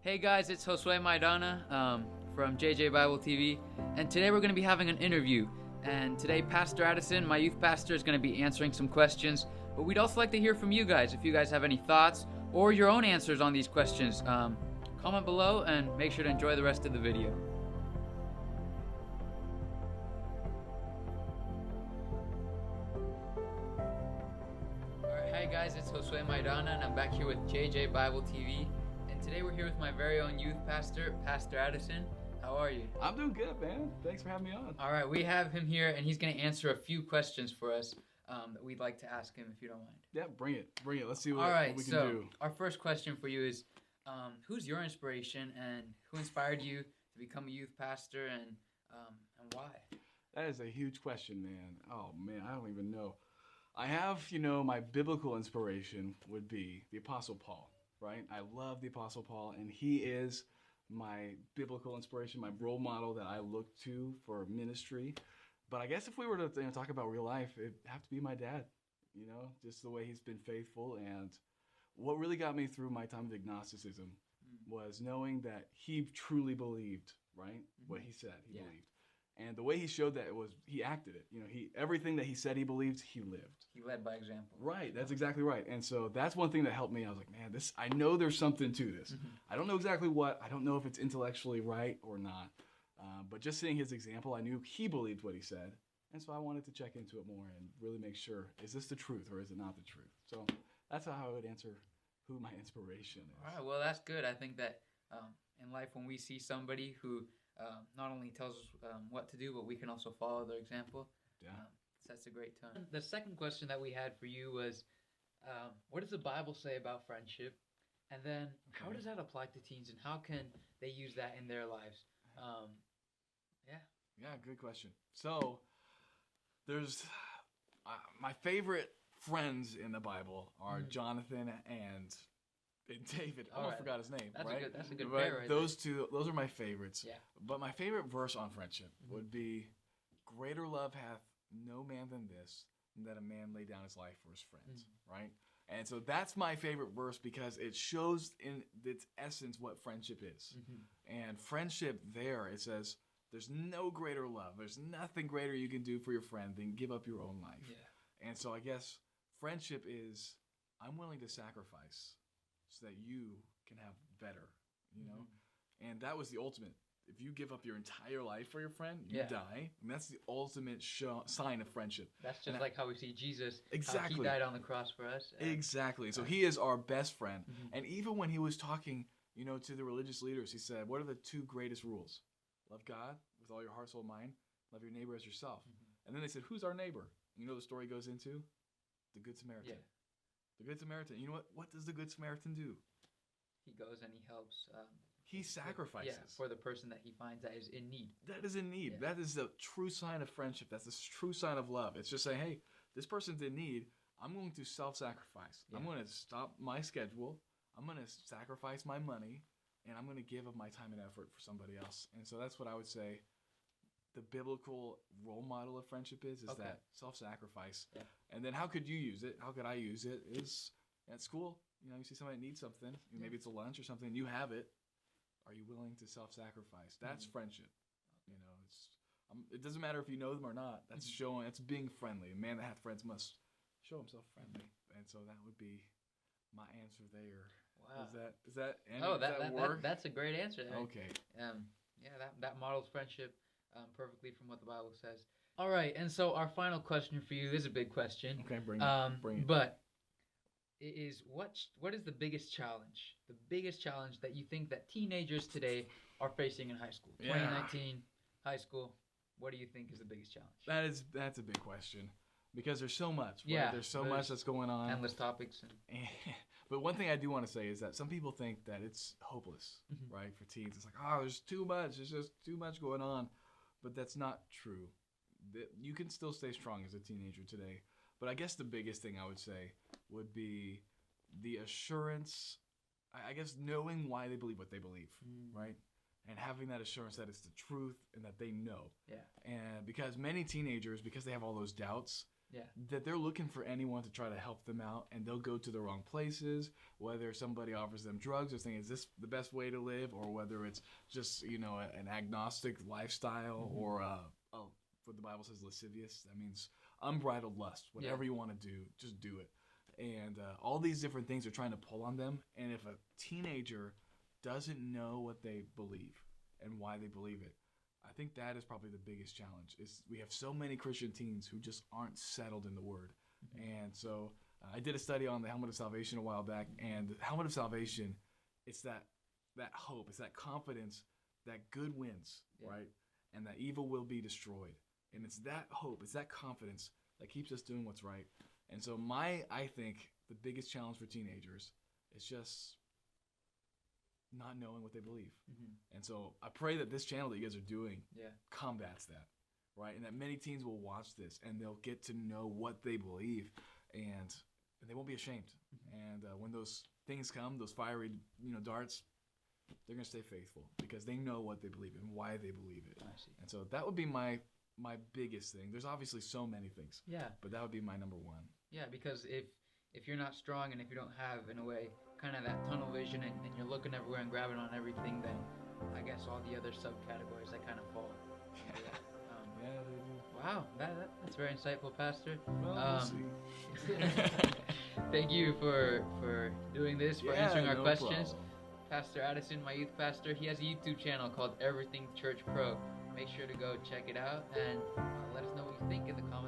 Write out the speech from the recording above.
Hey guys, it's Josue Maidana from JJ Bible TV, and today we're going to be having an interview. And today Pastor Addison, my youth pastor, is going to be answering some questions, but we'd also like to hear from you guys. If you guys have any thoughts or your own answers on these questions, comment below and make sure to enjoy the rest of the video. Alright, hi guys, it's Josue Maidana, and I'm back here with JJ Bible TV. Today we're here with my very own youth pastor, Pastor Addison. How are you? I'm doing good, man. Thanks for having me on. All right, we have him here, and he's going to answer a few questions for us that we'd like to ask him, if you don't mind. Yeah, bring it. Let's see what we can do. Our first question for you is, who's your inspiration, and who inspired you to become a youth pastor, and why? That is a huge question, man. Oh, man, I don't even know. I have, my biblical inspiration would be the Apostle Paul. Right? I love the Apostle Paul, and he is my biblical inspiration, my role model that I look to for ministry. But I guess if we were to talk about real life, it'd have to be my dad, just the way he's been faithful. And what really got me through my time of agnosticism was knowing that he truly believed, right? What he said he believed. And the way he showed that was he acted it. Everything that he said he believed, he lived. He led by example. Right, that's exactly right. And so that's one thing that helped me. I was like, man, I know there's something to this. I don't know exactly what. I don't know if it's intellectually right or not. But just seeing his example, I knew he believed what he said. And so I wanted to check into it more and really make sure, is this the truth or is it not the truth? So that's how I would answer who my inspiration is. All right, well, that's good. I think that in life when we see somebody who not only tells us what to do, but we can also follow their example. That's a great time. The second question that we had for you was, what does the Bible say about friendship? And then how does that apply to teens, and how can they use that in their lives? Yeah, good question. So there's my favorite friends in the Bible are Jonathan and David. I almost forgot his name. That's a good pair right Those two, those are my favorites. Yeah. But my favorite verse on friendship would be, "Greater love hath no man than this, that a man lay down his life for his friends." Right? And so that's my favorite verse because it shows in its essence what friendship is. And friendship there, it says, there's no greater love. There's nothing greater you can do for your friend than give up your own life. Yeah. And so I guess friendship is, I'm willing to sacrifice so that you can have better, And that was the ultimate. If you give up your entire life for your friend, you die. And that's the ultimate sign of friendship. That's just like how we see Jesus. Exactly. How he died on the cross for us. Exactly. So he is our best friend. And even when he was talking, to the religious leaders, he said, what are the two greatest rules? Love God with all your heart, soul, mind. Love your neighbor as yourself. And then they said, who's our neighbor? The story goes into? The Good Samaritan. Yeah. The Good Samaritan. You know what? What does the Good Samaritan do? He goes and he helps. He sacrifices. For the person that he finds that is in need. That is in need. Yeah. That is the true sign of friendship. That's the true sign of love. It's just saying, hey, this person's in need. I'm going to self-sacrifice. Yeah. I'm going to stop my schedule. I'm going to sacrifice my money. And I'm going to give up my time and effort for somebody else. And so that's what I would say the biblical role model of friendship is that self-sacrifice. Yeah. And then how could you use it? How could I use it? Is at school, you see somebody that needs something. Maybe it's a lunch or something. You have it. Are you willing to self-sacrifice? That's friendship. It doesn't matter if you know them or not. That's showing. That's being friendly. A man that hath friends must show himself friendly. And so that would be my answer there. Wow. Does that work? That's a great answer. Okay. That models friendship perfectly from what the Bible says. All right, and so our final question for you is a big question. Okay, bring it. But it is what is the biggest challenge? The biggest challenge that you think that teenagers today are facing in high school? 2019 high school. What do you think is the biggest challenge? That's a big question because there's so much. Right? Yeah, there's so much that's going on. Endless topics. But one thing I do want to say is that some people think that it's hopeless, right, for teens. It's like, there's too much. There's just too much going on. But that's not true. You can still stay strong as a teenager today. But I guess the biggest thing I would say would be the assurance, I guess knowing why they believe what they believe, right? And having that assurance that it's the truth and that they know. Yeah. And because many teenagers, because they have all those doubts, that they're looking for anyone to try to help them out, and they'll go to the wrong places, whether somebody offers them drugs or saying, is this the best way to live, or whether it's just, an agnostic lifestyle, or what the Bible says, lascivious. That means unbridled lust. Whatever you want to do, just do it. And all these different things are trying to pull on them, and if a teenager doesn't know what they believe and why they believe it, I think that is probably the biggest challenge. Is we have so many Christian teens who just aren't settled in the Word. And so I did a study on the helmet of salvation a while back, and the helmet of salvation, it's that hope, it's that confidence that good wins, right? And that evil will be destroyed. And it's that hope, it's that confidence that keeps us doing what's right. And so I think the biggest challenge for teenagers is just not knowing what they believe. And so I pray that this channel that you guys are doing combats that, right? And that many teens will watch this and they'll get to know what they believe, and they won't be ashamed. And when those things come, those fiery darts, they're going to stay faithful because they know what they believe and why they believe it. And so that would be my biggest thing. There's obviously so many things. But that would be my number one. Yeah, because if you're not strong and if you don't have, in a way, kind of that tunnel vision and you're looking everywhere and grabbing on everything, then I guess all the other subcategories, they kind of fall. They do. Wow, that's very insightful, Pastor. Well, we'll see. Thank you for doing this, for answering our questions. Problem. Pastor Addison, my youth pastor, he has a YouTube channel called Everything Church Pro. Make sure to go check it out and let us know what you think in the comments.